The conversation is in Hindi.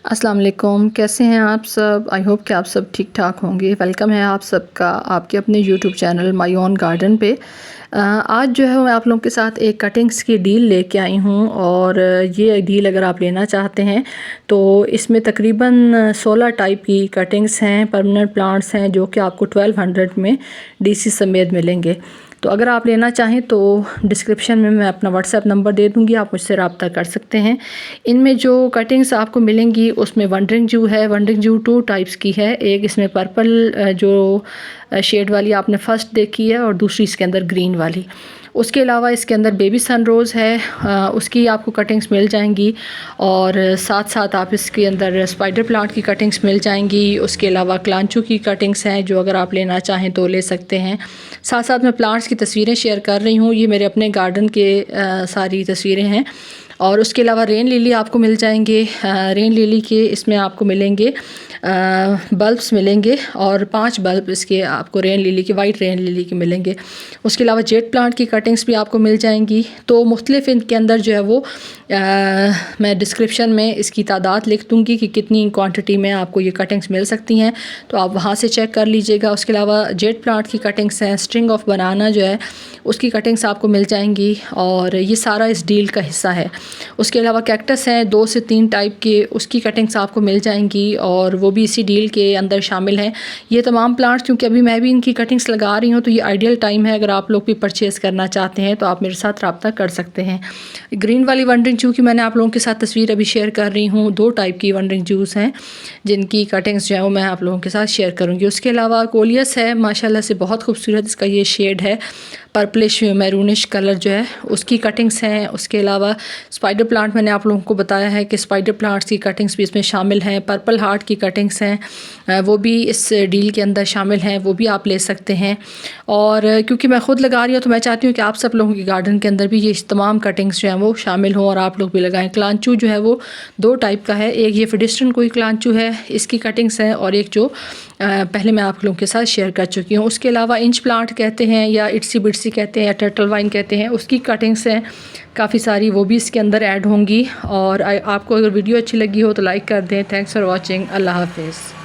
अस्सलाम वालेकुम, कैसे हैं आप सब। आई होप कि आप सब ठीक ठाक होंगे। वेलकम है आप सबका आपके अपने YouTube channel my own garden पे। आज जो है मैं आप लोगों के साथ एक कटिंग्स की डील लेके आई हूँ और ये डील अगर आप लेना चाहते हैं तो इसमें तकरीबन 16 टाइप की कटिंग्स हैं, परमानेंट प्लांट्स हैं जो कि आपको 1200 में डीसी समेत मिलेंगे। तो अगर आप लेना चाहें तो डिस्क्रिप्शन में मैं अपना व्हाट्सएप नंबर दे दूँगी, आप मुझसे रब्ता कर सकते हैं। इनमें जो कटिंग्स आपको मिलेंगी उसमें वंडरिंग जू है। वंडरिंग जू 2 टाइप्स की है, एक इसमें पर्पल जो शेड वाली आपने फर्स्ट देखी है और दूसरी इसके अंदर ग्रीन वाली। उसके अलावा इसके अंदर बेबी सन रोज़ है, उसकी आपको कटिंग्स मिल जाएंगी और साथ साथ आप इसके अंदर स्पाइडर प्लांट की कटिंग्स मिल जाएंगी। उसके अलावा क्लांचू की कटिंग्स हैं जो अगर आप लेना चाहें तो ले सकते हैं। साथ साथ मैं प्लांट्स की तस्वीरें शेयर कर रही हूँ, ये मेरे अपने गार्डन के सारी तस्वीरें हैं। और उसके अलावा रेन लिली आपको मिल जाएंगे। रेन लिली के इसमें आपको मिलेंगे बल्ब्स मिलेंगे और 5 बल्ब इसके आपको रेन लिली के, वाइट रेन लिली के मिलेंगे। उसके अलावा जेट प्लांट की कटिंग्स भी आपको मिल जाएंगी। तो मुख्तलिफ इनके अंदर जो है वो मैं डिस्क्रिप्शन में इसकी तादाद लिख दूँगी कि कितनी क्वांटिटी में आपको ये कटिंग्स मिल सकती हैं, तो आप वहाँ से चेक कर लीजिएगा। उसके अलावा जेट प्लांट की कटिंग्स हैं, स्ट्रिंग ऑफ बनाना जो है उसकी कटिंग्स आपको मिल जाएंगी और ये सारा इस डील का हिस्सा है। उसके अलावा कैक्टस हैं 2 से 3 टाइप के, उसकी कटिंग्स आपको मिल जाएंगी और वो भी इसी डील के अंदर शामिल हैं। ये तमाम प्लांट्स क्योंकि अभी मैं भी इनकी कटिंग्स लगा रही हूँ तो ये आइडियल टाइम है, अगर आप लोग भी परचेज़ करना चाहते हैं तो आप मेरे साथ रब्ता कर सकते हैं। ग्रीन वाली वंडरिंग जू की मैंने आप लोगों के साथ तस्वीर अभी शेयर कर रही हूँ। 2 टाइप की वंडरिंग जूस हैं जिनकी कटिंग्स जो है वो मैं आप लोगों के साथ शेयर करूँगी। उसके अलावा कोलियस है, माशाल्लाह से बहुत खूबसूरत इसका ये शेड है, पर्पलिश मैरूनिश कलर जो है उसकी कटिंग्स हैं। उसके अलावा स्पाइडर प्लांट मैंने आप लोगों को बताया है कि स्पाइडर प्लांट्स की कटिंग्स भी इसमें शामिल हैं। पर्पल हार्ट की कटिंग्स हैं, वो भी इस डील के अंदर शामिल हैं, वो भी आप ले सकते हैं। और क्योंकि मैं ख़ुद लगा रही हूँ तो मैं चाहती हूँ कि आप सब लोगों के गार्डन के अंदर भी ये तमाम कटिंग्स जो हैं वो शामिल हों और आप लोग भी लगाएं। क्लांचू जो है वो 2 टाइप का है, एक ये फिडिस्टन कोई क्लांचू है, इसकी कटिंग्स है, और एक जो पहले मैं आप लोगों के साथ शेयर कर चुकी हूँ। उसके अलावा इंच प्लांट कहते हैं या इट्सी बिट्सी कहते हैं या टर्टल वाइन कहते हैं, उसकी कटिंग्स हैं काफ़ी सारी, वो भी इसके अंदर ऐड होंगी। और आपको अगर वीडियो अच्छी लगी हो तो लाइक कर दें। Thanks for watching. अल्लाह हाफिज़।